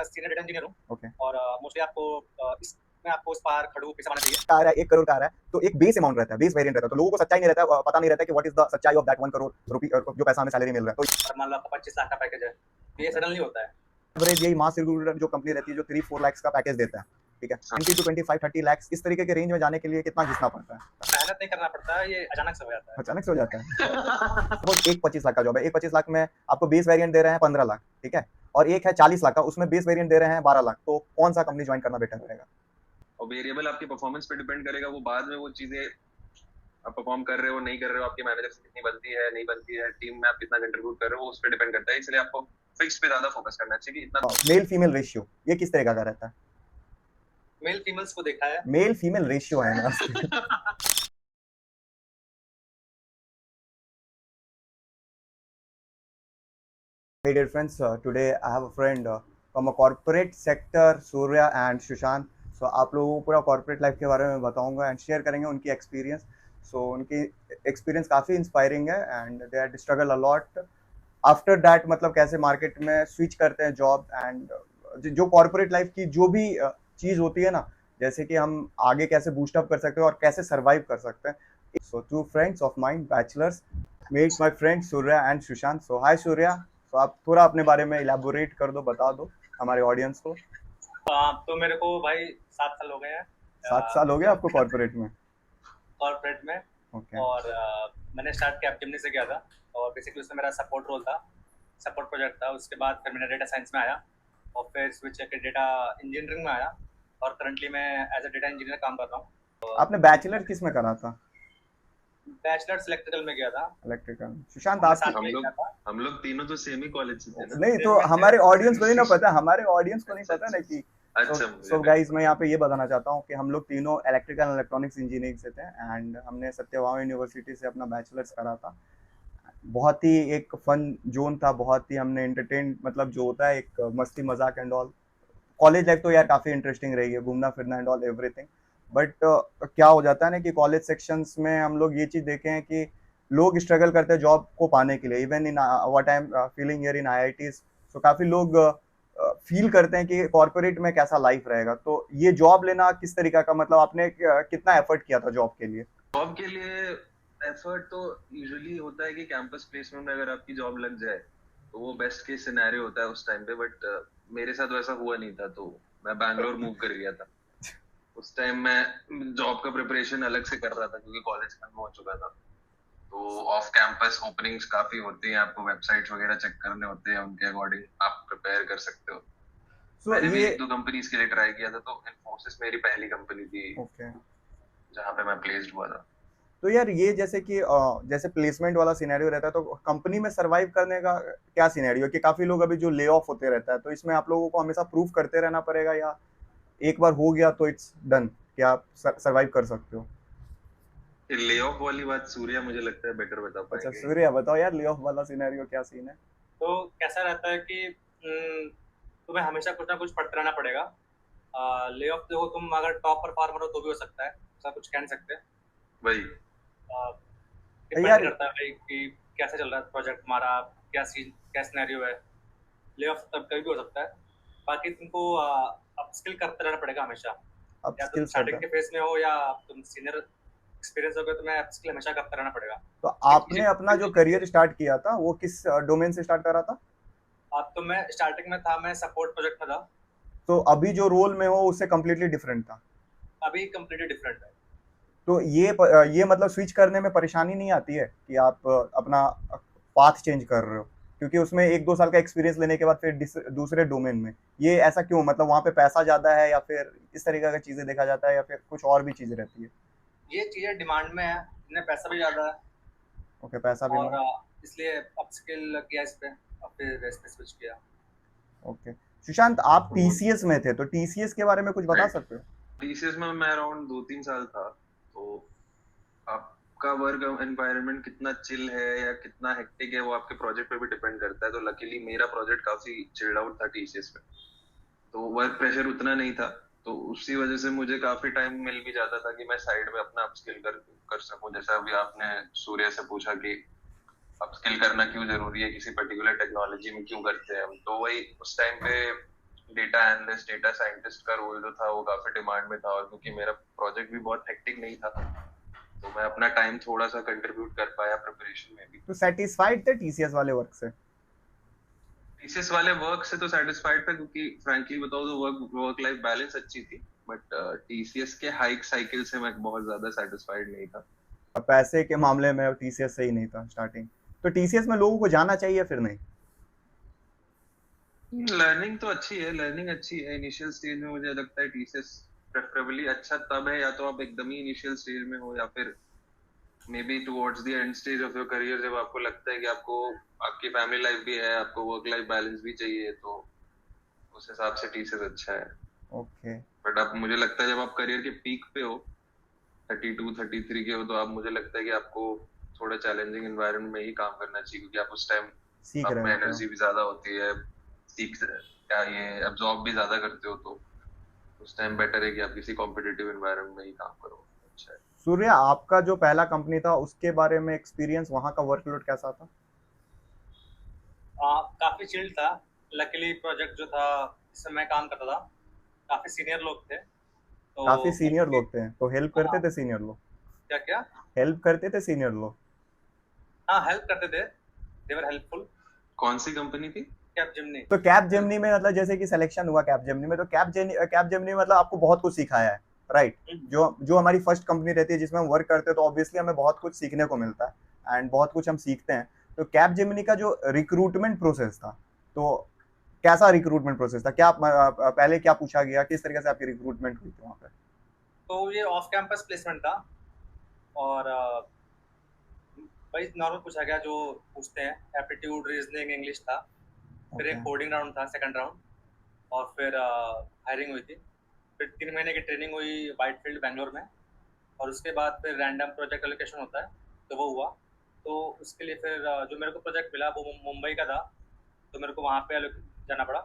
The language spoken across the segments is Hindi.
सीनियर डेटा इंजीनियर हूँ। ओके। और मोस्टली आपको इसमें आपको उस पार खड़ू पैसा बनाना चाहिए। कार है 1 करोड़ कार है तो एक बेस अमाउंट रहता है, बेस वेरिएंट रहता है, तो लोगों को सच्चाई नहीं रहता है, पता नहीं रहता है कि व्हाट इज द सच्चाई ऑफ दैट 1 करोड़ रुपी जो पैसा हमें सैलरी मिल रहा है। तो और मान लो आपका 25 लाख का पैकेज है, तो ये सडनली होता है। एवरेज यही मास रिक्रूटर जो कंपनी रहती है जो 3-4 लाख का पैकेज देता है, ठीक है, 20 to 25-30 लाख इस तरीके के रेंज में जाने के लिए कितना घिसना पड़ता है? मेहनत नहीं करना पड़ता है, ये अचानक से हो जाता है। अचानक से हो जाता है। सपोज एक 25 लाख का जॉब है, एक 25 लाख में आपको बेस वेरिएंट दे रहे हैं 15 लाख, ठीक है, और एक है 40 लाख का, उसमें बेस वेरिएंट दे रहे हैं 12 लाख, तो कौन सा कंपनी ज्वाइन करना बेटर रहेगा? और वेरिएबल आपके परफॉर्मेंस पे डिपेंड करेगा, वो बाद में वो चीजें आप परफॉर्म कर रहे हो नहीं कर रहे हो, आपके मैनेजर से कितनी बनती है नहीं बनती है, टीम में आप कितना कंट्रीब्यूट कर रहे हो, उस पर डिपेंड करता है। इसलिए आपको फिक्स पे ज्यादा फोकस करना चाहिए कि इतना। मेल फीमेल रेशियो ये किस तरीका का रहता है? मेल फीमेल्स को देखा है, मेल फीमेल रेशियो है ना। Hey dear friends, today I have a friend from a corporate sector, Surya and Sushant. So आप लोगों को पूरा corporate life के बारे में बताऊंगा and share करेंगे उनकी experience. So उनकी experience काफ़ी inspiring है and they had struggled a lot. After that मतलब कैसे market में switch करते हैं job and जो corporate life की जो भी चीज़ होती है ना, जैसे कि हम आगे कैसे boost up कर सकते हैं और कैसे survive कर सकते हैं. So two friends of mine, bachelors, meet my friend Surya and Sushant. So hi Surya. तो आप थोड़ा अपने बारे में इलेबोरेट कर दो, बता दो हमारे ऑडियंस को। तो मेरे को भाई 7 साल हो गए हैं। 7 साल हो गए आपको कॉर्पोरेट में? कॉर्पोरेट में। ओके। और मैंने स्टार्ट किया जिमनी से किया था और बेसिकली उसमें मेरा सपोर्ट रोल था, सपोर्ट प्रोजेक्ट था। उसके बाद फिर मैंने डेटा साइंस में आया और फिर स्विच करके डेटा इंजीनियरिंग में आया और करंटली मैं एज अ डेटा इंजीनियर काम कर रहा हूँ। आपने बैचलर किस में करा था? बैचलर्स इलेक्ट्रिकल में किया था। इलेक्ट्रिकल। सुशांत आप हम लोग तीनों तो सेम ही कॉलेज से थे ना? नहीं तो हमारे ऑडियंस को नहीं ना पता, हमारे ऑडियंस को नहीं पता ना कि अच्छा। सो गाइस मैं यहाँ पे ये बताना चाहता हूँ कि हम लोग तीनों इलेक्ट्रिकल एंड इलेक्ट्रॉनिक्स इंजीनियरिंग से थे एंड हमने सत्यभामा यूनिवर्सिटी से अपना बैचलर्स करा था। बहुत ही एक फन जोन था, बहुत ही हमने एंटरटेन, मतलब जो होता है एक मस्ती मजाक एंड ऑल। कॉलेज लाइफ तो यार काफ़ी इंटरेस्टिंग रही है, घूमना फिरना एंड ऑल एवरीथिंग। बट क्या हो जाता है ना कि कॉलेज सेक्शंस में हम लोग ये चीज़ देखे हैं कि लोग स्ट्रगल करते हैं जॉब को पाने के लिए। Even in what I am feeling here in IITs, so काफ़ी लोग फील करते हैं कि कॉर्पोरेट में कैसा लाइफ रहेगा। तो ये जॉब लेना किस तरीका का, मतलब आपने कितना एफर्ट किया था जॉब के लिए? जॉब के लिए एफर्ट तो यूजुअली होता है कि कैंपस प्लेसमेंट में अगर आपकी जॉब लग जाए तो वो बेस्ट केस सिनेरियो होता है उस टाइम पे। बट मेरे साथ वैसा हुआ नहीं था, तो मैं बैंगलोर मूव कर गया था। उस टाइम मैं जॉब का प्रिपरेशन अलग से कर रहा था क्योंकि कॉलेज खत्म हो चुका था। तो ऑफ कैंपस ओपनिंग्स काफी होती हैं, आपको वेबसाइट्स वगैरह चेक करने होते हैं, उनके अकॉर्डिंग आप प्रिपेयर कर सकते हो। मैंने भी 1-2 कंपनीज के लिए ट्राई किया था, तो इन्फोसिस मेरी पहली कंपनी थी जहाँ पे मैं प्लेस्ड हुआ था। तो यार ये जैसे कि जैसे प्लेसमेंट वाला सिनेरियो रहता है तो कंपनी में सरवाइव करने का क्या सिनेरियो है कि काफी लोग अभी जो ले ऑफ होते रहता है, तो इसमें आप लोगों को हमेशा प्रूव करते रहना पड़ेगा या एक बार हो गया तो इट्स डन कि आप सरवाइव कर सकते हो? ले ऑफ वाली बात सूर्या मुझे लगता है बेटर बता पाएंगे। अच्छा सूर्या बताओ यार, ले ऑफ वाला सिनेरियो क्या सीन है? तो कैसा रहता है कि तुम्हें हमेशा कुछ ना कुछ पढ़ते रहना पड़ेगा। ले ऑफ देखो, तुम अगर टॉप परफॉर्मर हो तो भी हो सकता है, ऐसा कुछ कह नहीं सकते भाई। डिपेंड करता है भाई कि कैसे चल रहा है प्रोजेक्ट हमारा, क्या सीन क्या सिनेरियो है। ले ऑफ तब कभी भी हो सकता है। बाकी तुमको अपस्किल करते रहना पड़ेगा हमेशा। या तुम स्टार्टिंग के फेज में हो या तुम सीनियर एक्सपीरियंस हो गए, तो मैं अपस्किल हमेशा करते रहना पड़ेगा। तो आपने अपना जो करियर स्टार्ट किया था वो किस डोमेन से स्टार्ट करा था? अब तो मैं स्टार्टिंग में था, मैं सपोर्ट प्रोजेक्ट में था। तो अभी जो रोल में हो उससे कम्प्लीटली डिफरेंट था? अभी कम्प्लीटली डिफरेंट है। तो ये मतलब स्विच करने में परेशानी नहीं आती है कि आप अपना पाथ चेंज कर रहे हो, क्योंकि उसमें 1-2 साल का एक्सपीरियंस लेने के बाद फिर दूसरे डोमेन में, ये ऐसा क्यों? मतलब वहाँ पे पैसा ज्यादा है या फिर इस तरीके का चीजें देखा जाता है या फिर कुछ और भी चीजें रहती है? ये चीजें डिमांड में है, इन्हें पैसा भी ज्यादा है। ओके, पैसा भी और इसलिए अपस्किल किया इस पे और फिर इस पे स्विच किया। ओके। सुशांत आप टीसीएस में थे, तो टीसीएस के बारे में कुछ बता सकते हो? टीसीएस में मैं अराउंड 2-3 साल था। तो आपका वर्क एनवायरनमेंट कितना चिल है या कितना हेक्टिक है वो आपके प्रोजेक्ट पे भी डिपेंड करता है। तो लकीली मेरा प्रोजेक्ट काफी चिल्ड आउट था टीसीएस में, तो वर्क प्रेशर उतना नहीं था। तो उसी वजह से मुझे काफी टाइम मिल भी जाता था कि मैं साइड में अपना अपस्किल कर सकूं। जैसा अभी आपने सूर्य से पूछा कि अपस्किल करना क्यों जरूरी है, किसी पर्टिकुलर टेक्नोलॉजी में क्यों करते हैं हम, तो वही उस टाइम पे डेटा एनालिस्ट डेटा साइंटिस्ट का रोल जो था वो काफी डिमांड में था, और क्योंकि मेरा प्रोजेक्ट भी बहुत हेक्टिक नहीं था तो मैं अपना टाइम थोड़ा सा कंट्रीब्यूट कर पाया प्रिपरेशन में भी। तो सेटिस्फाइड थे टीसीएस वाले वर्क से? टीसीएस वाले वर्क से तो सेटिस्फाइड था, क्योंकि फ्रैंकली बताओ तो वर्क लाइफ बैलेंस अच्छी थी, बट टीसीएस के हाइक साइकिल से मैं बहुत ज्यादा सेटिस्फाइड नहीं था। पैसे के मामले में टीसीएस सही नहीं था स्टार्टिंग। तो टीसीएस में लोगों को जाना चाहिए फिर नहीं? लर्निंग तो अच्छी है, लर्निंग अच्छी है इनिशियल स्टेज में। मुझे लगता है टीसीएस प्रेफरेबली अच्छा तब है, या तो आप एकदम ही इनिशियल स्टेज में हो, या फिर may be towards the end stage of your career, जब आपको लगता है कि आपको आपकी फैमिली लाइफ भी है, आपको वर्क लाइफ बैलेंस भी चाहिए, तो उस हिसाब से टीसीएस अच्छा है। ओके। बट अब मुझे लगता है जब आप करियर के पीक पे हो, 32-33 के हो, तो आप मुझे लगता है कि आपको थोड़ा चैलेंजिंग एनवायरनमेंट में ही काम करना चाहिए, क्योंकि आप उस टाइम सीख आप रहे में होते हो। एनर्जी भी ज्यादा होती है, सीख क्या ये अब्सॉर्ब भी ज्यादा करते हो, तो उस टाइम बेटर है कि आप किसी कॉम्पिटिटिव एनवायरनमेंट में ही काम करो। अच्छा है। सूर्य, आपका जो पहला कंपनी था उसके बारे में एक्सपीरियंस, वहाँ का वर्कलोड कैसा था? काफी चिल्ड था। लकीली प्रोजेक्ट जो था जिसमें मैं काम करता था काफी सीनियर लोग थे, तो काफी सीनियर उनकी लोग थे तो हेल्प करते हाँ, थे सीनियर लोग? क्या क्या। हेल्प करते थे सीनियर लोग? हाँ, हेल्प करते थे, दे वर हेल्पफुल। कौन सी कंपनी थी? कैप जिमनी। तो कैप जेमिनी में मतलब जैसे कि सिलेक्शन हुआ कैप जेमिनी में, तो कैप जेमिनी मतलब आपको बहुत कुछ सिखाया है, राइट? जो जो हमारी फर्स्ट कंपनी रहती है जिसमें हम वर्क करते हैं, तो ऑब्वियसली हमें बहुत कुछ सीखने को मिलता है एंड बहुत कुछ हम सीखते हैं। तो कैप जेमिनी का जो रिक्रूटमेंट प्रोसेस था, तो कैसा रिक्रूटमेंट प्रोसेस था? क्या पहले क्या पूछा गया, किस तरीके से आपकी रिक्रूटमेंट हुई थी वहाँ पे? तो ये ऑफ कैंपस प्लेसमेंट था, और भाई नॉर्मल पूछा गया जो पूछते हैं, एप्टीट्यूड, रीजनिंग, इंग्लिश था। फिर एक ओके। कोडिंग राउंड था, सेकंड राउंड, और फिर हायरिंग हुई थी। फिर 3 महीने की ट्रेनिंग हुई वाइटफील्ड बैंगलोर में, और उसके बाद फिर रैंडम प्रोजेक्ट एलोकेशन होता है, तो वो हुआ। तो उसके लिए फिर जो मेरे को प्रोजेक्ट मिला वो मुंबई का था, तो मेरे को वहाँ पे जाना पड़ा,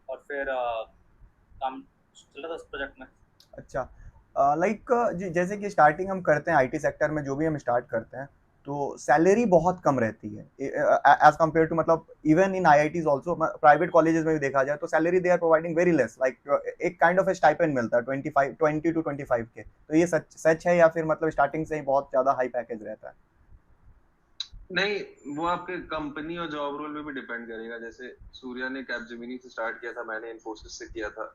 और फिर काम चल रहा था उस प्रोजेक्ट में। अच्छा, लाइक जैसे कि स्टार्टिंग हम करते हैं आईटी सेक्टर में, जो भी हम स्टार्ट करते हैं, तो सैलरी बहुत कम रहती है एज कम्पेयर टू, मतलब even in IITs also, private colleges में भी देखा जाए तो salary they are providing very less, like एक काइंड ऑफ स्टाइपेंड मिलता है 20 to 25 के। तो ये सच है, या फिर मतलब स्टार्टिंग से ही बहुत ज्यादा हाई पैकेज रहता है? नहीं, वो आपके कंपनी और जॉब रोल पे भी डिपेंड करेगा। जैसे सूर्या ने कैपजेमिनी से स्टार्ट किया था, मैंने इन्फोसिस से किया था,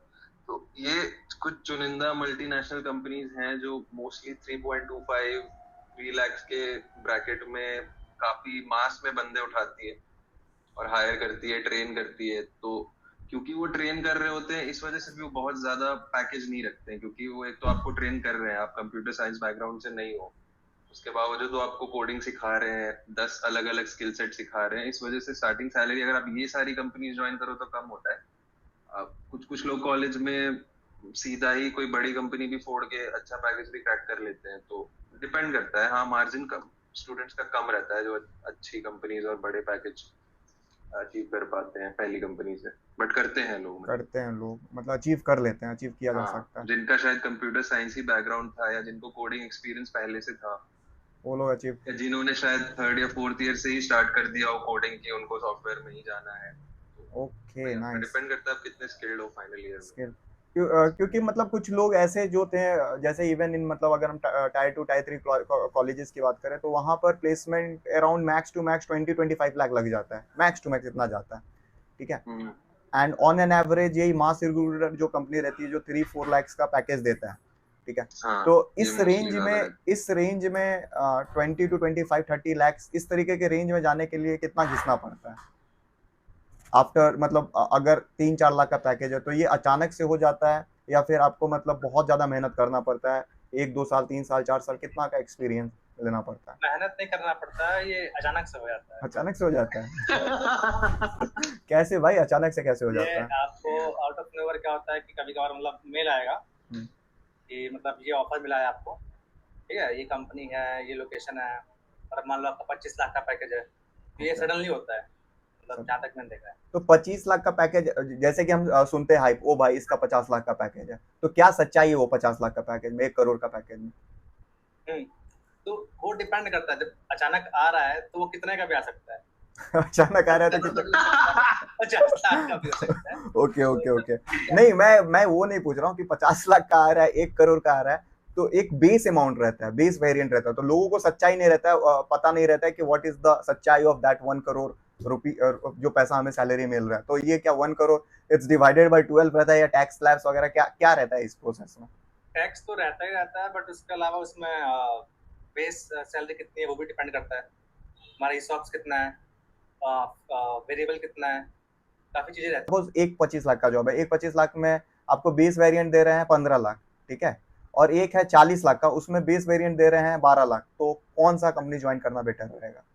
तो ये कुछ चुनिंदा मल्टीनेशनल कंपनीज हैं जो मोस्टली 3.25-3 लाख के ब्रैकेट में काफी मास में बंदे उठाती है और हायर करती है, ट्रेन करती है। तो क्योंकि वो ट्रेन कर रहे होते हैं, इस वजह से भी वो बहुत ज्यादा पैकेज नहीं रखते हैं, क्योंकि वो एक तो आपको ट्रेन कर रहे हैं, आप कंप्यूटर साइंस बैकग्राउंड से नहीं हो, उसके बावजूद वो आपको कोडिंग सिखा रहे हैं, 10 अलग अलग स्किल सेट सिखा रहे हैं। इस वजह से स्टार्टिंग सैलरी अगर आप ये सारी कंपनीज ज्वाइन करो तो कम होता है। आप कुछ कुछ लोग कॉलेज में सीधा ही कोई बड़ी कंपनी भी फोड़ के अच्छा पैकेज भी क्रैक कर लेते हैं, तो डिपेंड करता है। हाँ, मार्जिन कम स्टूडेंट्स का कम रहता है जो अच्छी कंपनीज और बड़े पैकेज अचीव कर पाते हैं पहली कंपनी से, बट करते हैं लोग, मतलब। करते हैं लोग, मतलब अचीव कर लेते हैं, अचीव किया जा हाँ, सकता है। जिनका शायद कंप्यूटर साइंस ही बैकग्राउंड था, या जिनको कोडिंग एक्सपीरियंस पहले से था, वो लोग अचीव। या जिन्होंने शायद थर्ड या फोर्थ ईयर से ही स्टार्ट कर दिया हो कोडिंग की, उनको सॉफ्टवेयर में ही जाना है। तो ओके, वही आपका नाइस। डिपेंड करता है आप कितने स्किल्ड हो फाइनल ईयर में। स्किल। क्योंकि मतलब कुछ लोग ऐसे जो थे, जैसे इवन इन मतलब अगर हम टायर 2 टायर 3 कॉलेजेस की बात करें, तो वहां पर placement around max to max 20-25 lakh लग जाता है, मैक्स टू मैक्स इतना जाता है, ठीक है? एंड ऑन एन एवरेज यही मास रिक्रूटर जो कंपनी रहती है जो 3-4 लाख का पैकेज देता है, ठीक है? हाँ, तो ये मोस्टली ज्यादा रहता इस रेंज में 20 to 25-30 लाख इस तरीके के रेंज में जाने के लिए कितना घिसना पड़ता है आफ्टर, मतलब अगर 3-4 लाख का पैकेज है, तो ये अचानक से हो जाता है, या फिर आपको मतलब बहुत ज्यादा मेहनत करना पड़ता है, 1-2 साल 3 साल 4 साल कितना का एक्सपीरियंस लेना पड़ता है? मेहनत नहीं करना पड़ता है, ये अचानक से हो जाता है। अचानक से हो जाता है? है। कैसे भाई, अचानक से कैसे हो ये जाता है? आपको आउट ऑफ नोवेयर क्या होता है कि कभी कभार मतलब मेल आएगा हम्म। कि मतलब ये ऑफर मिला है आपको, ठीक है, ये कंपनी है, ये लोकेशन है, और मान लो आपका 25 लाख का पैकेज है, तो ये सडनली होता है, मतलब जहाँ तक मैंने देखा है। तो 25 लाख का पैकेज, जैसे कि हम सुनते हैं हाइप, ओ भाई इसका 50 लाख का पैकेज है, तो क्या सच्चाई है वो 50 लाख का पैकेज में, 1 करोड़ का पैकेज में? तो वो डिपेंड करता है, जब अचानक आ रहा है तो वो कितने का भी आ सकता है। अचानक आ रहा था मतलब कितना? 50 लाख का भी हो सकता है। ओके ओके ओके, नहीं मैं वो नहीं पूछ रहा हूँ कि 50 लाख का आ रहा है, 1 करोड़ का आ रहा है, तो एक बेस अमाउंट रहता है, बेस वेरिएंट रहता है, तो लोगों को सच्चाई नहीं रहता है, पता नहीं रहता है कि व्हाट इज द सच्चाई ऑफ दैट 1 करोड़ रुपी, जो पैसा हमें सैलरी मिल रहा है। तो ये क्या 1 करोड़ इट्स डिवाइडेड बाय 12 रहता है, या टैक्स स्लैब्स वगैरह क्या क्या रहता है इस प्रोसेस में? टैक्स तो रहता ही रहता है, बट उसके अलावा उसमें बेस सैलरी कितनी है वो भी डिपेंड करता है, हमारा ESOPs कितना है, वेरिएबल कितना है, काफी चीजें रहती सपोज एक 25 लाख का जॉब है, एक 25 लाख में आपको बेस वेरिएंट दे रहे हैं 15 लाख, ठीक है, और एक है 40 लाख का, उसमें बेस वेरिएंट दे रहे हैं 12 लाख, तो कौन सा कंपनी ज्वाइन करना बेटर रहेगा? है।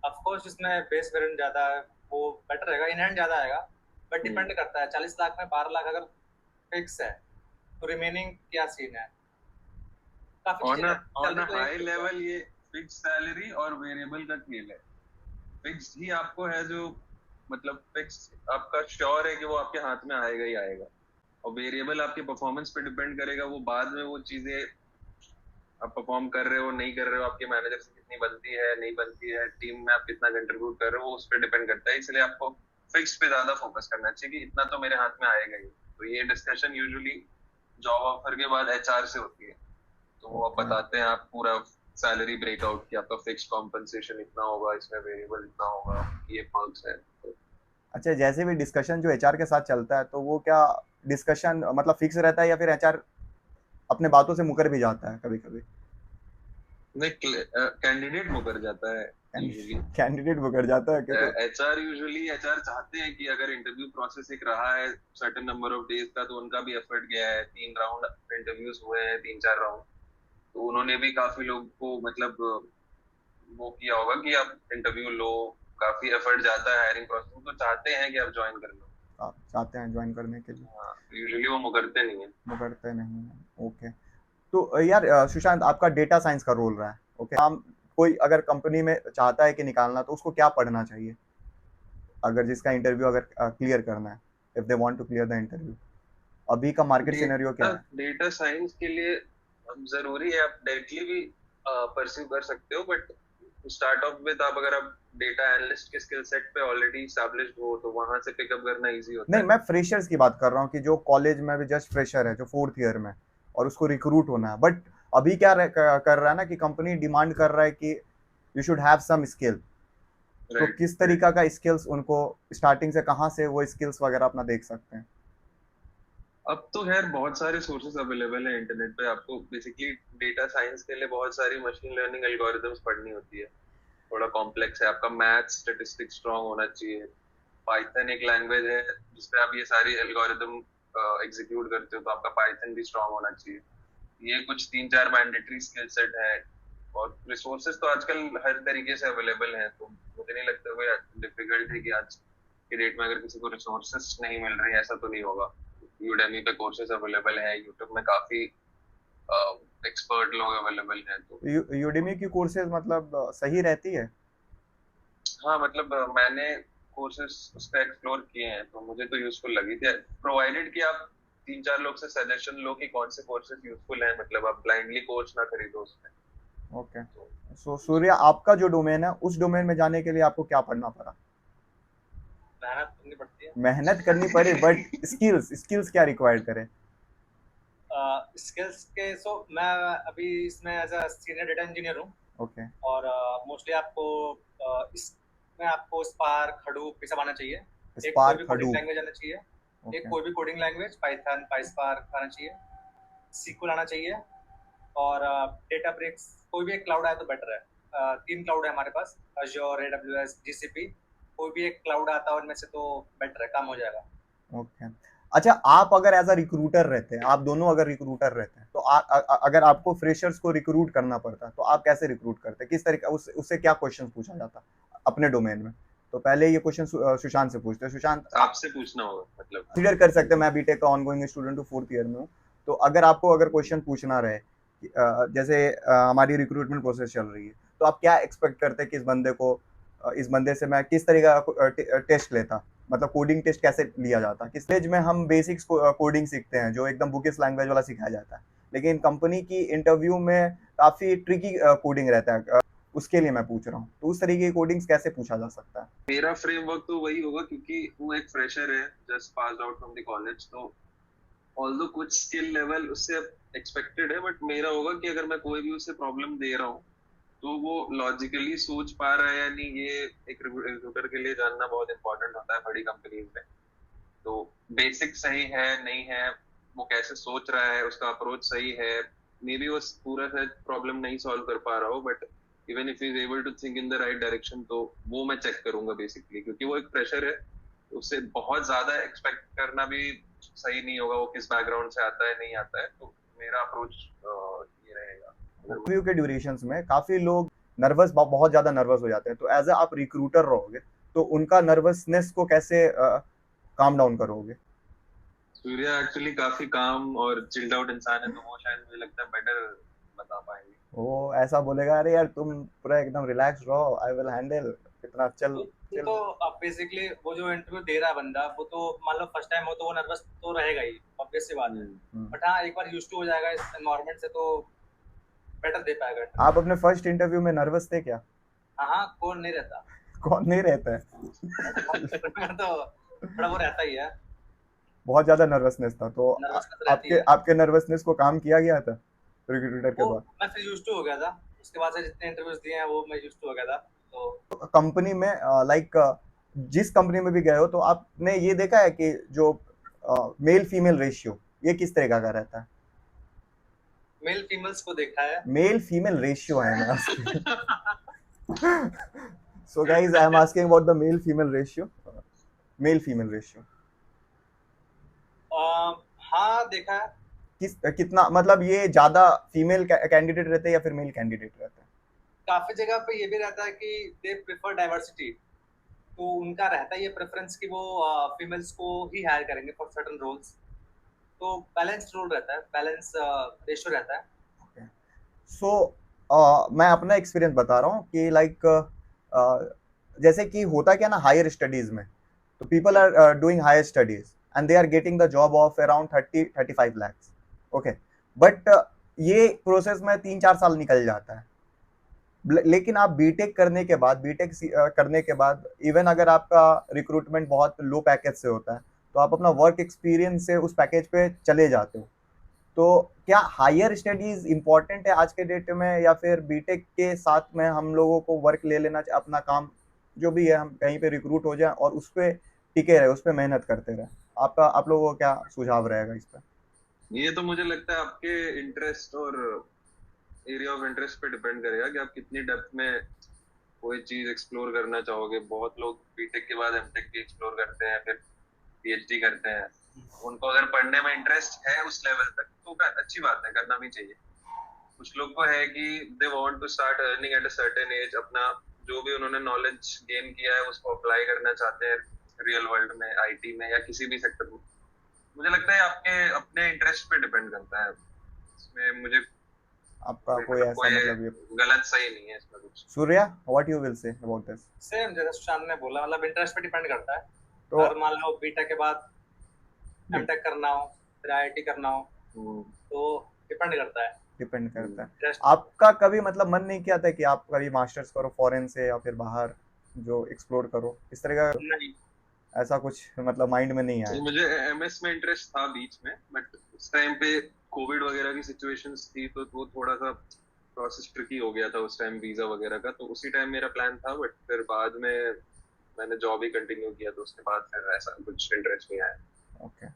ऑफ कोर्स जिसमें बेस वेरिएंट ज्यादा है वो बेटर रहेगा, इन हैंड ज्यादा आएगा, बट डिपेंड करता है 40 लाख में 12 लाख अगर फिक्स है तो रिमेनिंग क्या सीन है, काफी ऑन चीजें अ रहती ऑन अ हैं। सैलरी तो हाई एक लेवल ये फिक्स सैलरी और वेरिएबल का खेल है। फिक्स ही आपको है जो मतलब फिक्स आपका श्योर है कि वो आपके हाथ में आएगा ही आएगा, और वेरिएबल आपके परफॉर्मेंस पे डिपेंड करेगा, वो बाद में वो चीजें आप परफॉर्म कर रहे हो नहीं कर रहे हो, आपके मैनेजर से कितनी बनती है नहीं बनती है, टीम में आप कितना कंट्रीब्यूट कर रहे हो, उस पर डिपेंड करता है। इसलिए आपको फिक्स पे ज्यादा फोकस करना चाहिए कि इतना तो मेरे हाथ में आएगा ही। तो ये डिस्कशन यूजुअली जॉब ऑफर के बाद HR से होती है, तो वो आप बताते हैं आप पूरा सैलरी ब्रेकआउट कि आपका फिक्स कॉम्पनसेशन इतना होगा, इसमें वेरिएबल इतना होगा, ये पर्क्स है। तो अच्छा, जैसे भी डिस्कशन जो एचआर के साथ चलता है, तो वो क्या डिस्कशन मतलब फिक्स रहता है, या फिर एचआर अपने बातों से मुकर भी जाता है कभी कभी? कैंडिडेट मुकर जाता है यूजुअली। कैंडिडेट मुकर जाता है क्योंकि एचआर चाहते हैं कि अगर इंटरव्यू प्रोसेस एक रहा है सर्टेन नंबर ऑफ डेज का, तो उनका भी एफर्ट गया है, 3 राउंड इंटरव्यूज हुए हैं, 3-4 राउंड, तो उन्होंने भी काफी लोग को मतलब वो किया होगा कि आप इंटरव्यू लो, काफी एफर्ट जाता है हायरिंग प्रोसेस में, तो चाहते हैं कि आप ज्वाइन कर लो। आप चाहते हैं ज्वाइन करने के लिए, हाँ, यूजुअली वो मुकरते नहीं है। मुकरते नहीं हैं। ओके, तो यार सुशांत, आपका डेटा साइंस का रोल रहा है, ओके, हम कोई अगर कंपनी में चाहता है कि निकालना, तो उसको क्या पढ़ना चाहिए, अगर जिसका इंटरव्यू अगर क्लियर करना है, if they want to clear the interview, अभी का मार्केट सिनेरियो क्या है? डेटा साइंस के लिए जरूरी है, आप डायरेक्टली भी परस्यू कर सकते हो, बट स्टार्ट ऑफ विद आप अगर आप डेटा एनालिस्ट के स्किल सेट पे ऑलरेडी एस्टैब्लिश्ड हो तो वहां से पिकअप करना इजी होता नहीं, है। मैं फ्रेशर्स की बात कर रहा हूँ कि जो कॉलेज में भी जस्ट फ्रेशर है, जो 4th ईयर में, और उसको रिक्रूट होना है, बट अभी क्या कर रहा है ना कि कंपनी डिमांड कर रहा है कि you should have some skill, तो किस तरीका का स्किल्स उनको स्टार्टिंग से, कहाँ से वो स्किल्स वगैरह अपना देख सकते हैं? अब तो खैर बहुत सारे सोर्सेज अवेलेबल है इंटरनेट पे, आपको बेसिकली डेटा साइंस के लिए बहुत सारी मशीन लर्निंग एल्गोरिथम्स पढ़नी होती है, थोड़ा कॉम्प्लेक्स है, आपका मैथ्स स्टैटिस्टिक्स स्ट्रांग होना चाहिए। पाइथन एक लैंग्वेज है जिसपे आप ये सारी एल्गोरिथम एग्जीक्यूट करते हो, तो आपका पाइथन भी स्ट्रांग होना चाहिए। ये कुछ 3-4 मैंडेटरी स्किल सेट है, और रिसोर्सेज तो आजकल हर तरीके से अवेलेबल हैं, तो मुझे नहीं लगता कोई डिफिकल्ट है कि आज की डेट में अगर किसी को रिसोर्सेज नहीं मिल रही है, ऐसा तो नहीं होगा। यूडेमी पे कोर्सेज अवेलेबल है, यूट्यूब में काफी एक्सपर्ट लोग अवेलेबल हैं, तो यूडेमी की कोर्सेज मतलब सही रहती है? हाँ मतलब मैंने कोर्सेज उसका एक्सप्लोर किए हैं, तो मुझे तो यूजफुल लगी थी, प्रोवाइडेड कि आप 3-4 लोग से सजेशन लो कि कौन से कोर्सेज यूजफुल हैं, मतलब आप ब्लाइंडली कोर्स ना खरीदो उसमें। ओके, तो सो सूर्या, आपका जो डोमेन है, उस डोमेन में जाने के लिए आपको क्या पढ़ना पड़ा? मेहनत करनी पड़ती है। मेहनत करनी पड़ी, बट स्किल्स स्किल्स क्या रिक्वायर्ड करें? स्किल्स के सो मैं अभी इसमें as a senior data engineer हूँ, ओके, और मोस्टली आपको इसमें आपको स्पार्क, हडूप ये सब आना चाहिए, एक कोई भी स्पार्क, कोडिंग हडूप, लैंग्वेज आना चाहिए, एक ओके, कोई भी कोडिंग लैंग्वेज, पाइथन, पाइस्पार्क आना चाहिए, सीक्वल आना चाहिए, और डेटा ब्रिक्स, कोई भी एक क्लाउड आए तो बेटर है। 3 क्लाउड है हमारे पास, अज्योर, AWS, GCP, कोई भी एक क्लाउड आता है उनमें से तो बेटर है, काम हो जाएगा। ओके। अच्छा, आप अगर एज अ रिक्रूटर रहते हैं, आप दोनों अगर रिक्रूटर रहते हैं, तो अगर आपको फ्रेशर्स को रिक्रूट करना पड़ता है, तो आप कैसे रिक्रूट करते हैं, किस तरीके उससे क्या क्वेश्चन पूछा जाता अपने डोमेन में? तो पहले ये क्वेश्चन सुशांत से पूछते हैं। सुशांत, आपसे पूछना होगा मतलब कंसिडर कर सकते हैं, मैं बीटेक का ऑनगोइंग स्टूडेंट हूँ, 4th ईयर में हूँ, तो अगर आपको अगर क्वेश्चन पूछना रहे जैसे हमारी रिक्रूटमेंट प्रोसेस चल रही है, तो आप क्या एक्सपेक्ट करते हैं कि इस बंदे से मैं किस तरीके का टेस्ट लेता, मतलब कोडिंग टेस्ट कैसे लिया जाता? किस स्टेज में हम बेसिक्स कोडिंग सीखते हैं, जो एकदम बुकिश लैंग्वेज वाला सिखाया जाता है, लेकिन कंपनी की इंटरव्यू में काफ़ी ट्रिकी कोडिंग रहता है, उसके लिए मैं पूछ रहा हूँ। तो उस तरीके की कोडिंग्स कैसे पूछा जा सकता है? मेरा फ्रेमवर्क तो वही होगा, क्योंकि वो एक फ्रेशर है, just pass out from the college, तो ऑल्दो कुछ स्किल लेवल उससे एक्सपेक्टेड है, बट मेरा होगा कि अगर मैं कोई भी उसे प्रॉब्लम दे रहा हूँ तो वो लॉजिकली सोच पा रहा है या नहीं, ये एक रिक्रूटर के लिए जानना बहुत इंपॉर्टेंट होता है बड़ी कंपनीज में। तो बेसिक सही है नहीं है, वो कैसे सोच रहा है, उसका अप्रोच सही है, मे बी वो पूरा शायद प्रॉब्लम नहीं सॉल्व कर पा रहा हो, but even if is able to think in the right direction, तो वो मैं चेक करूंगा बेसिकली, क्योंकि वो एक प्रेशर है। उससे बहुत ज्यादा एक्सपेक्ट करना भी सही नहीं होगा, वो किस बैकग्राउंड से आता है नहीं आता है, तो मेरा अप्रोच ये रहेगा। इंटरव्यू के ड्यूरेशंस में काफी लोग नर्वस, बहुत ज्यादा नर्वस हो जाते हैं, तो एज आप रिक्रूटर रहोगे तो उनका नर्वसनेस को कैसे काम डाउन करोगे? सूर्या एक्चुअली काफी काम और चिल्ड आउट इंसान है, तो वो शायद मुझे लगता है बेटर बता पाएंगे। वो ऐसा बोलेगा, अरे यार तुम पूरा एकदम रिलैक्स रहो, आई विल हैंडल, कितना चल चल। तो अब बेसिकली वो जो इंटरव्यू दे रहा है बंदा, वो तो मान लो फर्स्ट टाइम हो तो वो नर्वस तो रहेगा ही, ऑब्वियस सी बात है। बट हाँ, एक बार यूज्ड टू हो जाएगा इस एनवायरनमेंट से तो बेटर दे पाएगा। आप अपने फर्स्ट इंटरव्यू में नर्वस थे क्या? हाँ, कौन नहीं रहता। कौन नहीं रहता है? तो थोड़ा वो रहता ही है, बहुत ज्यादा नर्वसनेस था, तो नर्वसनेस रहती आपके है। आपके नर्वसनेस को काम किया गया था रिक्रूटर के वो बाद? मैं फिर यूज्ड टू हो गया था, उसके बाद से जितने इंटरव्यूज दिए हैं वो मैं यूज्ड टू हो गया था। तो कंपनी में लाइक जिस कंपनी में भी गए हो, तो आपने ये देखा है कि जो मेल फीमेल रेशियो ये किस तरह का रहता है? मेल फीमेल्स को देखा है। मेल फीमेल रेशियो है मैं so guys, I am asking about the male female ratio. Male female ratio हाँ, देखा है। कितना, मतलब ये ज्यादा फीमेल कैंडिडेट रहते हैं या फिर मेल कैंडिडेट रहते हैं? काफी जगह पे ये भी रहता है कि दे प्रेफर डाइवर्सिटी, तो उनका रहता है ये प्रेफरेंस कि वो फीमेल्स को ही हायर करेंगे फॉर सर्टेन रोल्स। तो बैलेंस्ड रोल रहता है, बैलेंस रेशियो रहता है। सो मैं अपना एक्सपीरियंस बता रहा हूँ कि लाइक जैसे कि होता क्या ना, हायर स्टडीज में तो people are doing higher studies and they are getting the job of around 30-35 lakhs, okay, but ये प्रोसेस में 3-4 साल निकल जाता है। लेकिन आप बीटेक करने के बाद, करने के बाद इवन अगर आपका रिक्रूटमेंट बहुत लो पैकेज से होता है, तो आप अपना वर्क एक्सपीरियंस से उस पैकेज पे चले जाते हो। तो क्या हायर स्टडीज इंपॉर्टेंट है आज के डेट में, या फिर बीटेक के साथ में हम लोगों को वर्क ले लेना चाहिए, अपना काम जो भी है हम कहीं पे रिक्रूट हो जाए और उस पर टिके रहे, उस पर मेहनत करते रहे? आप लोगों को क्या सुझाव रहेगा इस पर? ये तो मुझे लगता है आपके इंटरेस्ट और एरिया ऑफ इंटरेस्ट पे डिपेंड करेगा कि आप कितनी डेप्थ में कोई चीज एक्सप्लोर करना चाहोगे। बहुत लोग बीटेक के बाद एमटेक भी एक्सप्लोर करते हैं, फिर पीएचडी करते हैं। उनको अगर पढ़ने में इंटरेस्ट है उस लेवल तक तो अच्छी बात है, करना भी चाहिए। कुछ लोग को है कि they want to start earning at a certain age, अपना जो भी उन्होंने नॉलेज गेन किया है उसको अप्लाई करना चाहते हैं रियल वर्ल्ड में, आईटी में या किसी भी सेक्टर में। मुझे लगता है आपके अपने इंटरेस्ट पे डिपेंड करता है, इसमें मुझे आपका कोई ऐसा मतलब ये गलत सही नहीं है इसमें कुछ। Surya, what you will say about this? Same जैसे सुशांत ने बोला, मतलब इंटरेस्ट पे डिपेंड करता है। तो अगर मान लो बीटेक के बाद एमटेक करना हो, फिर आईआईटी करना हो, तो डिपेंड करता है। आपका कभी मतलब मन नहीं किया था कि आप कभी मास्टर्स करो फॉरेन से या फिर बाहर जो एक्सप्लोर करो, इस तरह का? नहीं, ऐसा कुछ मतलब माइंड में नहीं आया? मुझे एमएस में इंटरेस्ट था बीच में, बट उस टाइम पे कोविड वगैरह की सिचुएशंस थी, तो वो थोड़ा सा प्रोसेस ट्रिकी हो गया था उस टाइम वीजा वगैरह का, तो उसी टाइम मेरा प्लान था, बट फिर बाद में मैंने जॉब ही कंटिन्यू किया, तो उसके बाद फिर ऐसा कुछ इंटरेस्ट नहीं आया। ओके।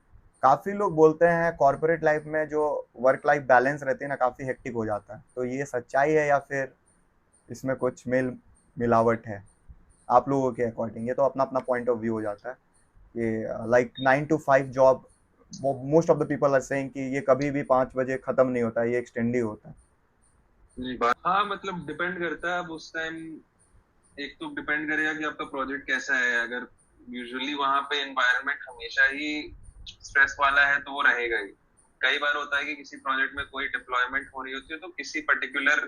काफी लोग बोलते हैं कॉर्पोरेट लाइफ में जो वर्क लाइफ बैलेंस रहती है ना, काफी हेक्टिक हो जाता है, तो ये सच्चाई है या फिर इसमें कुछ मिलावट है आप लोगों के अकॉर्डिंग? ये तो अपना अपना पॉइंट ऑफ व्यू हो जाता है कि like 9 to 5 job, most of the people are saying कि ये कभी भी 5 बजे खत्म नहीं होता है, ये एक्सटेंड ही होता है। हाँ, मतलब डिपेंड करता है अब उस टाइम। एक तो डिपेंड करेगा कि आपका प्रोजेक्ट कैसा है। अगर यूजुअली वहाँ पे एनवायरनमेंट हमेशा ही स्ट्रेस वाला है तो वो रहेगा ही। कई बार होता है कि किसी प्रोजेक्ट में कोई डिप्लॉयमेंट हो रही होती है, तो किसी पर्टिकुलर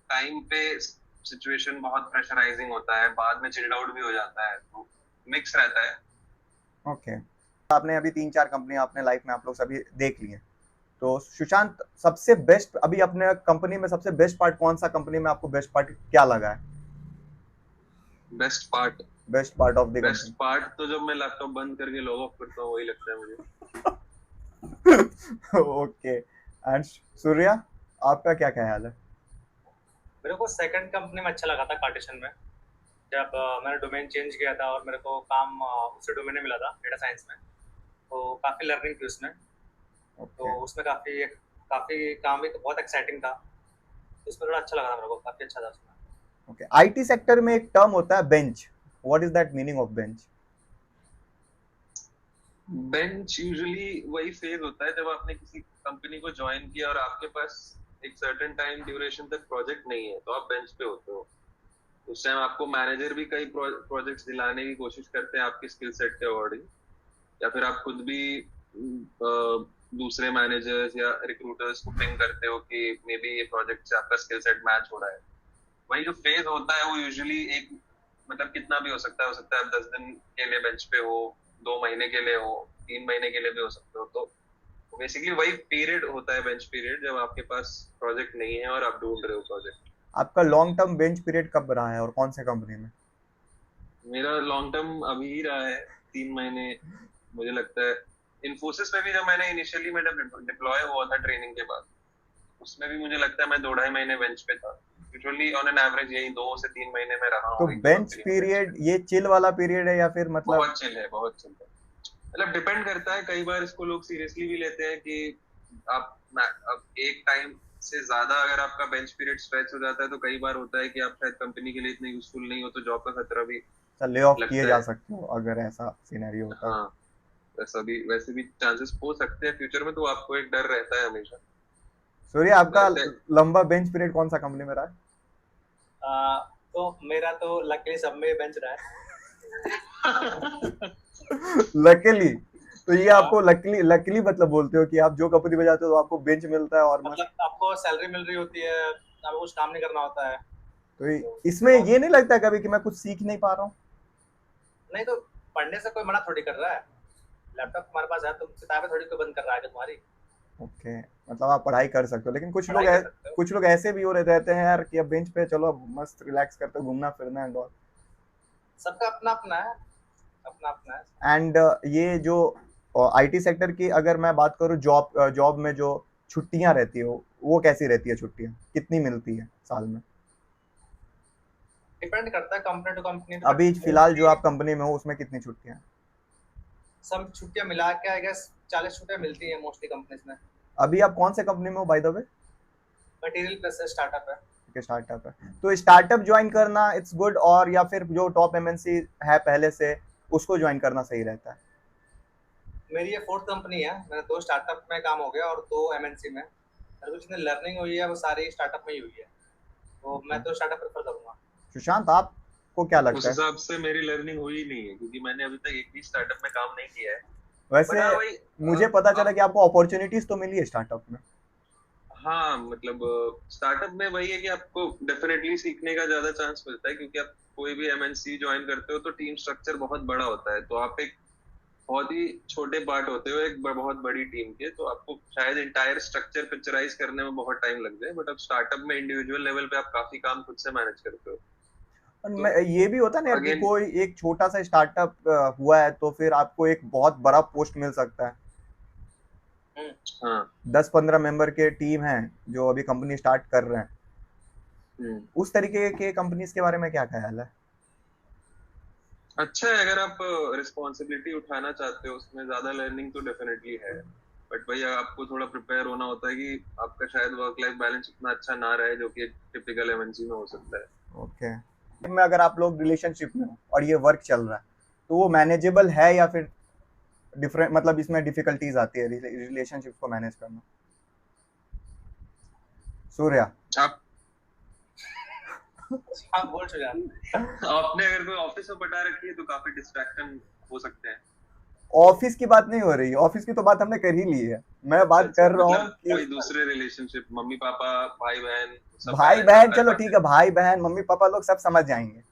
टाइम पे सिचुएशन बहुत प्रेशराइजिंग होता है, बाद में चिल्ड आउट भी हो जाता है, तो मिक्स रहता है। ओके। आपने अभी 3-4 कंपनी आपने लाइफ में आप लोग सभी देख लिए, तो सुशांत, सबसे बेस्ट अभी अपने कंपनी में सबसे बेस्ट पार्ट कौन सा, कंपनी में आपको बेस्ट पार्ट क्या लगा है? Best part best part of the best company? Part तो जब मैं लैपटॉप बंद करके लॉग ऑफ करता हूँ वही लगता है मुझे। ओके, एंड सूर्या, आपका क्या ख्याल है? मेरे को सेकंड कंपनी में अच्छा लगा था, कार्टेशन में। जब मैंने डोमेन चेंज किया था और मेरे को काम उसी डोमेन में मिला था, डेटा साइंस में, तो काफ़ी लर्निंग थी उसमें। तो ओके उसमें काफ़ी काफ़ी काम भी बहुत एक्साइटिंग था, तो उसमें थोड़ा अच्छा लगा था मेरे को, काफ़ी अच्छा था उसमें। ओके, आईटी सेक्टर में एक टर्म होता है bench, what is that meaning of bench? Bench usually वही फेज होता है जब आपने किसी कंपनी को ज्वाइन किया और आपके पास एक सर्टेन टाइम ड्यूरेशन तक प्रोजेक्ट नहीं है, तो आप बेंच पे होते हो। उस टाइम आपको मैनेजर भी कई प्रोजेक्ट्स दिलाने की कोशिश करते हैं आपके स्किल सेट के अकॉर्डिंग, या फिर आप खुद भी दूसरे मैनेजर्स या रिक्रूटर्स को पिंग करते हो कि मे बी ये प्रोजेक्ट से आपका स्किल सेट मैच हो रहा है। वही जो फेज होता है वो यूजुअली एक मतलब कितना भी हो सकता है आप 10 दिन के लिए बेंच पे हो, 2 महीने के लिए हो, 3 महीने के लिए भी हो सकते हो। तो बेसिकली वही पीरियड होता है बेंच पीरियड, जब आपके पास प्रोजेक्ट नहीं है और आप ढूंढ रहे हो प्रोजेक्ट। आपका लॉन्ग टर्म बेंच पीरियड कब रहा है और कौन से कंपनी में? मेरा लॉन्ग टर्म अभी ही रहा है 3 महीने। मुझे लगता है इन्फोसिस में भी जब मैंने इनिशियली मैं डिप्लॉय हुआ था ट्रेनिंग के बाद, उसमें भी मुझे लगता है मैं 2-2.5 महीने बेंच पे था। यूजुअली ऑन एन एवरेज यही 2 से 3 महीने में रहा तो हूँ एक बेंच कंपनी में बेंच पीरियड पे। ये चिल वाला पीरियड है या फिर मतलब? बहुत चिल है, बहुत चिल है। मतलब डिपेंड करता है, कई बार इसको लोग सीरियसली भी लेते हैं कि अब एक टाइम से ज्यादा अगर आपका बेंच पीरियड स्ट्रेच हो जाता है तो कई बार होता है कि आप शायद कंपनी के लिए इतने यूजफुल नहीं हो, तो जॉब का खतरा भी ले ऑफ किए लगता जा है। सकते हो अगर ऐसा सिनेरियो होता है। हाँ, वैसे भी चांसेस हो सकते हैं फ्यूचर में, तो आपको एक डर रहता है हमेशा। सूर्य, आपका वैसे लंबा बेंच पीरियड कौन सा कंपनी में रहा है? तो मेरा तो लकीली सब में बेंच रहा है। लकीली? तो ये आपको लकीली लकीली मतलब बोलते हो कि आप जो कंपनी में जाते हो तो आपको बेंच मिलता है और मस्त? मतलब आपको सैलरी मिल रही होती है, आपको कुछ काम नहीं करना होता है। तो इसमें ये नहीं लगता कभी कि मैं कुछ सीख नहीं पा रहा हूँ? नहीं तो पढ़ने से कोई मना थोड़ी कर रहा है। लैपटॉप तुम्हारे पास है, तुम किताबें थोड़ी कोई बंद कर रहा है तुम्हारी। ओके, मतलब आप पढ़ाई कर सकते हो, लेकिन पढ़ाई कर सकते हो। कुछ लोग ऐसे भी हो रहते हैं यार कि अब बेंच पे चलो मस्त रिलैक्स करते हो, घूमना फिरना एंड ऑल। सबका अपना अपना है, अपना अपना है। एंड ये जो आईटी सेक्टर की अगर मैं बात करूँ, जॉब में जो छुट्टियां रहती हो वो कैसी रहती है? छुट्टियां कितनी मिलती है साल में? डिपेंड करता है कंपनी टू कंपनी। अभी फिलहाल जो आप कंपनी में हो उसमें कितनी छुट्टियां हैं? सब छुट्टियां मिला के आई गेस 40 छुट्टियां मिलती हैं मोस्टली कंपनीज में। अभी आप कौन से कंपनी में हो by the way? Material plus startup है। स्टार्टअप है, तो स्टार्टअप ज्वाइन करना इट्स गुड, और या फिर जो टॉप एमएनसी है पहले से उसको ज्वाइन करना सही रहता है? मेरी ये 4th कंपनी है, मेरे 2 स्टार्टअप में काम हो गया और 2 एमएनसी में। मेरे को जितनी लर्निंग हुई है वो सारी स्टार्टअप में ही हुई है, तो मैं तो स्टार्टअप प्रेफर करूंगा। सुशांत, आपको क्या उस लगता है? हिसाब से मेरी लर्निंग हुई नहीं है क्योंकि मैंने अभी तक एक भी स्टार्टअप में काम नहीं किया है। वैसे हाँ भाई, मुझे पता चला कि आपको अपॉर्चुनिटीज तो मिली है स्टार्टअप में। हाँ मतलब स्टार्टअप में वही है कि आपको डेफिनेटली सीखने का ज्यादा चांस मिलता है, क्योंकि आप कोई भी एमएनसी ज्वाइन करते हो तो टीम स्ट्रक्चर बहुत बड़ा होता है, तो आप एक बहुत ही छोटे पार्ट होते हो एक बहुत बड़ी टीम के, तो आपको शायद इंटायर स्ट्रक्चर पिक्चराइज करने में बहुत टाइम लग जाए। बट अब स्टार्टअप में इंडिविजुअल लेवल पे आप काफी काम खुद से मैनेज करते हो। तो ये भी होता है ना यार कि अगेन, कोई एक छोटा सा स्टार्टअप हुआ है तो फिर आपको एक बहुत बड़ा पोस्ट मिल सकता है। हाँ 10-15 मेंबर के टीम है जो अभी कंपनी स्टार्ट कर रहे हैं, उस तरीके के कंपनीज के बारे में क्या ख्याल है? अच्छा है, अगर आप रिस्पॉन्सिबिलिटी उठाना चाहते हो उसमें ज्यादा लर्निंग तो डेफिनेटली है, बट भैया आपको थोड़ा प्रिपेयर होना होता है कि आपका शायद वर्क लाइफ बैलेंस उतना अच्छा ना रहे जो कि टिपिकल एमएनसी में हो सकता है। ओके, में अगर आप लोग रिलेशनशिप में हो और ये वर्क चल रहा है तो वो मैनेजेबल है या फिर डिफरेंट, मतलब इसमें डिफिकल्टीज आती है रिलेशनशिप को मैनेज करना? सूर्या, आप हाँ बोल सुजान। आपने अगर कोई ऑफिस में पटा रखी है तो काफी डिस्ट्रैक्शन हो सकते हैं। ऑफिस की बात नहीं हो रही, ऑफिस की तो बात हमने कर ही ली है, मैं बात कर रहा हूँ मतलब कोई दूसरे रिलेशनशिप, मम्मी पापा, भाई बहन, सब भाई बैलेंस बहन कर चलो पाते ठीक हैं। है, भाई बहन मम्मी पापा लोग सब समझ जाएंगे,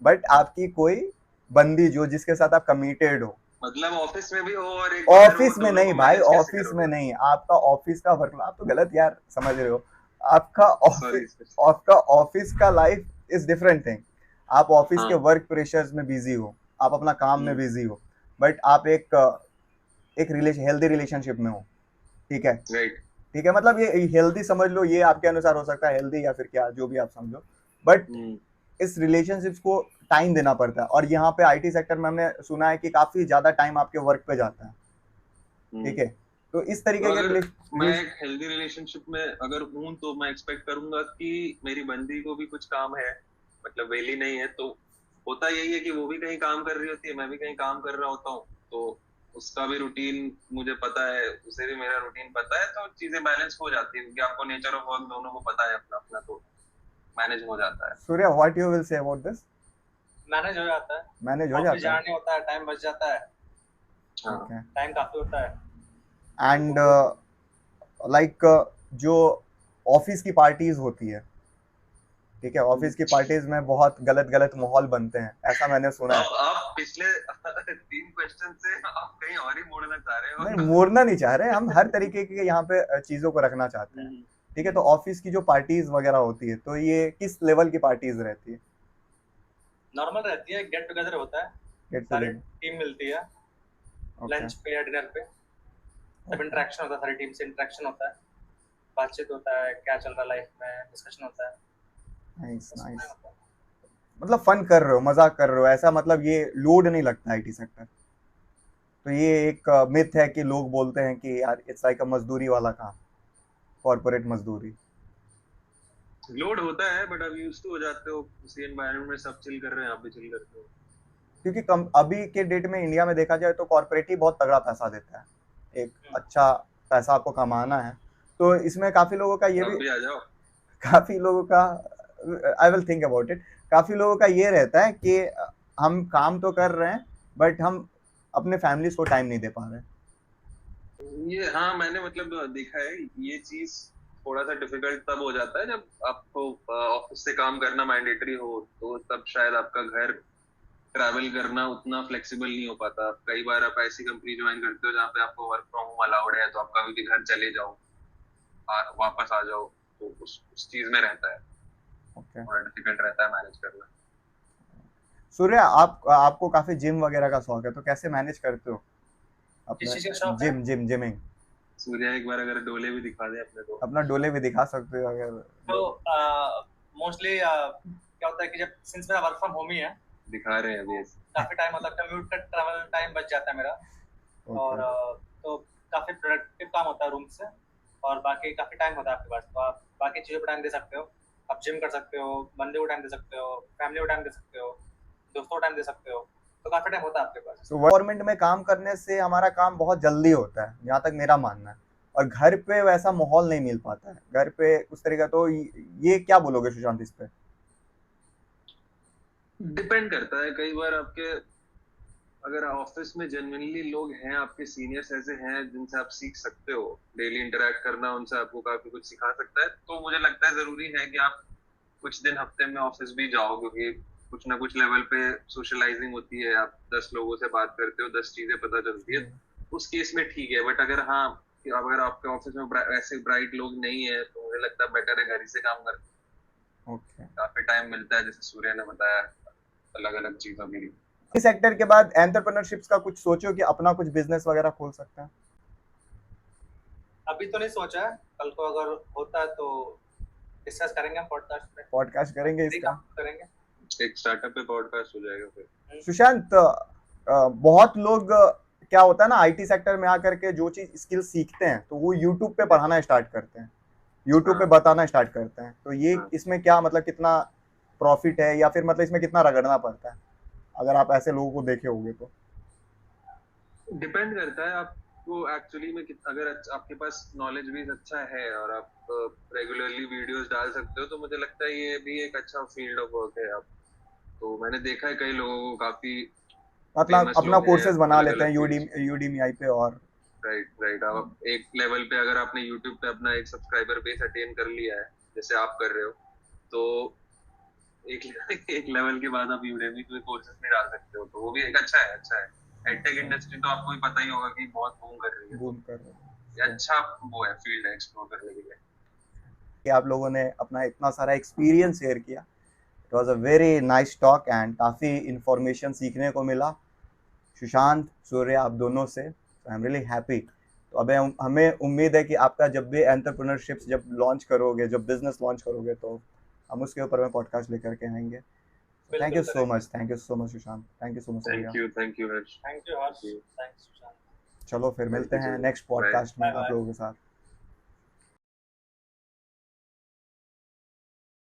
बट आपकी कोई बंदी जो जिसके साथ आप कमिटेड हो, मतलब ऑफिस में भी हो और एक घर हो, ऑफिस में दोनों नहीं को भाई, मैनेज कैसे ऑफिस में करोगे? नहीं, आपका ऑफिस का वर्क, आप तो गलत यार समझ रहे हो। आपका ऑफिस, सॉरी। आपका ऑफिस का लाइफ इज डिफरेंट थिंग। आप ऑफिस के हाँ। वर्क प्रेशर्स में बिजी हो, आप अपना काम में हम्म। बिजी हो, बट आप एक रिलेशन, हेल्दी रिलेशनशिप में हो, ठीक है। राइट। ठीक है, मतलब ये हेल्दी समझ लो, ये आपके अनुसार हो सकता है हेल्दी या फिर क्या, जो भी आप समझो, बट हम्म। इस रिलेशनशिप्स को टाइम देना पड़ता है। और यहाँ पे आईटी सेक्टर में हमने सुना है कि काफी ज्यादा टाइम आपके वर्क पे जाता है, ठीक हम्म। है। तो इस तो तरीके के अगर मैं एक हेल्दी रिलेशनशिप में अगर हूं तो मैं एक्सपेक्ट करूंगा कि मेरी बंदी को भी कुछ काम है, मतलब वेली नहीं है तो होता यही है कि वो भी कहीं काम कर रही होती है, मैं भी कहीं काम कर रहा होता हूँ, तो उसका भी रूटीन मुझे पता है, उसे भी मेरा रूटीन पता है, तो चीजें बैलेंस हो जाती है क्योंकि आपको नेचर ऑफ वर्क दोनों को पता है अपना अपना, तो मैनेज हो जाता है। Surya, what you will say about this? Manage हो जाता है, मैनेज हो ऑफिस जाता है, जाना नहीं होता है, टाइम बच जाता है, हाँ। ओके। टाइम काफी होता है। एंड लाइक जो ऑफिस की पार्टीज होती है, ठीक है, ऑफिस की पार्टीज में बहुत गलत गलत माहौल बनते हैं, ऐसा मैंने सुना है। आप पिछले 3 क्वेश्चन से आप कहीं और ही मोड़ना चाह रहे नहीं, हो। मोड़ना नहीं चाह रहे हम, हर तरीके के यहाँ पे चीजों को रखना चाहते हैं, हम्म। ठीक है। तो ऑफिस की जो पार्टीज वगैरह होती है, तो ये किस लेवल की पार्टीज रहती है? नॉर्मल रहती है, गेट टुगेदर होता है, गेट सारी टुगेदर, टीम मिलती है ओके लंच पे या डिनर पे, सब ओके, इंटरेक्शन होता है, सारी टीम से इंटरेक्शन होता है, बातचीत होता है, क्या चल रहा है लाइफ में, डिस्कशन होता है, नाइस बस उतना ही नाइस। होता है। मतलब फन कर रहे हो, मजाक कर रहे हो, ऐसा मतलब ये लोड नहीं लगता आईटी सेक्टर? तो ये एक मिथ है कि लोग बोलते हैं कि यार इट्स लाइक अ मजदूरी वाला काम, कॉर्पोरेट मजदूरी। लोड होता है बट अब यूज टू हो जाते हो, उसी एनवायरनमेंट में सब चिल कर रहे हैं, आप भी चिल करते हो। क्योंकि कम अभी के डेट में इंडिया में देखा जाए तो कॉर्पोरेट ही बहुत तगड़ा पैसा देता है, एक अच्छा पैसा आपको कमाना है, तो इसमें काफी लोगों का ये आप भी, भी आ जाओ। काफी लोगों का, I will think about it, काफी लोगों का ये रहता है कि हम काम तो कर रहे हैं बट हम अपने फैमिलीज को टाइम नहीं दे पा रहे। ये हाँ, मैंने मतलब देखा है ये चीज। थोड़ा सा डिफिकल्ट तब हो जाता है जब आपको ऑफिस से काम करना मैंडेटरी हो, तो तब शायद आपका घर ट्रैवल करना उतना फ्लेक्सिबल नहीं हो पाता। कई बार आप ऐसी कंपनी ज्वाइन करते हो जहाँ पे आपको वर्क फ्रॉम होम अलाउड है, तो आप कभी भी घर चले जाओ, वापस आ जाओ, तो उस चीज में रहता है, ओके। थोड़ा डिफिकल्ट रहता है मैनेज करना। सूर्या, आप आपको काफी जिम वगैरह का शौक है, तो कैसे मैनेज करते हो किस अपने? चीज का शौक है? जिमिंग। सूर्या एक बार अगर डोले भी दिखा दे अपने को। अपना डोले भी दिखा सकते हो अगर। तो मोस्टली क्या होता है कि जब सिंस मेरा वर्क फ्रॉम होम ही है, दिखा रहे हैं अभी ऐसे। काफी टाइम होता है, कम्यूट का ट्रैवल टाइम बच जाता है मेरा, और ओके, तो काफी प्रोडक्टिव काम होता है रूम से, और बाकी काफी टाइम होता है आपके पास, तो आप बाकी चीजों पर टाइम दे सकते हो, आप जिम कर सकते हो, बंदे को टाइम दे सकते हो, फैमिली को टाइम दे सकते हो, दोस्तों को टाइम दे सकते हो, तो काफी टाइम होता है आपके पास। तो गवर्नमेंट में काम करने से हमारा काम बहुत जल्दी होता है, जहाँ तक मेरा मानना है, और घर पे वैसा माहौल नहीं मिल पाता है, घर पे उस तरीका। तो ये क्या बोलोगे सुशांत इस पे? डिपेंड करता है, कई बार आपके अगर ऑफिस में जेन्युइनली लोग हैं, आपके सीनियर्स ऐसे हैं जिनसे आप सीख सकते हो, डेली इंटरेक्ट करना उनसे आपको काफी कुछ सिखा सकता है, तो मुझे लगता है जरूरी है कि आप कुछ दिन हफ्ते में ऑफिस भी जाओ, क्योंकि कुछ ना कुछ लेवल पे सोशलाइजिंग होती है, आप 10 लोगों से बात करते हो, 10 चीजें पता चलती है, उस केस में ठीक है। बट अगर हाँ, कि अगर आपके ऑफिस में ऐसे ब्राइट लोग नहीं है, तो मुझे लगता है बेटर है घर ही से काम कर, ओके। काफी टाइम मिलता है, जैसे सूर्य ने बताया, अलग अलग चीजों के लिए। इस सेक्टर के बाद एंटरप्रेन्योरशिप्स का कुछ सोचो कि अपना कुछ बिजनेस वगैरह खोल सकते हैं? अभी तो नहीं सोचा है, कल को अगर होता है तो डिस्कस करेंगे हम पॉडकास्ट पे, पॉडकास्ट करेंगे ठीक, इसका। हम करेंगे। एक स्टार्टअप पे पॉडकास्ट हो जाएगा फिर। सुशांत, बहुत लोग क्या होता है ना, आईटी सेक्टर में आकर के जो चीज स्किल सीखते हैं तो वो यूट्यूब पे पढ़ाना स्टार्ट करते हैं, यूट्यूब पे हाँ। बताना स्टार्ट करते हैं, तो ये हाँ। इसमें क्या मतलब कितना प्रॉफिट है, या फिर मतलब इसमें कितना रगड़ना पड़ता है, अगर आप ऐसे लोगों को देखे होंगे तो? डिपेंड करता है आपको एक्चुअली में अगर आपके पास नॉलेज भी अच्छा है और आप रेगुलरली वीडियोस डाल सकते हो, तो मुझे लगता है ये भी एक अच्छा फील्ड ऑफ वर्क है। आप तो मैंने देखा है कई लोगों को, काफी मतलब फेमस अपना लोग हैं कोर्सेज बना अलग लेते अलग हैं फील्ड्स। यूडीमी पे, और राइट राइट। आप एक लेवल पे अगर आपने यूट्यूब पे अपना एक सब्सक्राइबर बेस अटेन कर लिया है, जैसे आप कर रहे हो, तो एक एक लेवल के बाद आप यूडेमी पे कोर्सेज भी डाल सकते हो, तो वो भी एक अच्छा है, अच्छा है। एडटेक इंडस्ट्री तो आपको भी पता ही होगा कि बहुत बूम कर रही है, बूम कर रहे हैं। ये अच्छा वो है, फील्ड है एक्सप्लोर करने के लिए। कि आप लोगों ने अपना इतना सारा एक्सपीरियंस शेयर किया। It was a very nice talk and काफ़ी इंफॉर्मेशन सीखने को मिला सुशांत, सूर्य, आप दोनों से। I am really happy. तो अब हमें उम्मीद है कि आपका जब भी एंटरप्रेन्योरशिप जब लॉन्च करोगे, जब बिजनेस लॉन्च करोगे, तो हम उसके ऊपर में पॉडकास्ट लेकर के आएंगे। थैंक यू बिल्कुल सो करेंगे। Much, thank you so much Sushant, thank you so much Surya. Thank you Harsh. Thank you Harsh, thanks Sushant. चलो फिर मिलते हैं नेक्स्ट बाय। पॉडकास्ट में बाय आप बाय। लोगों के साथ।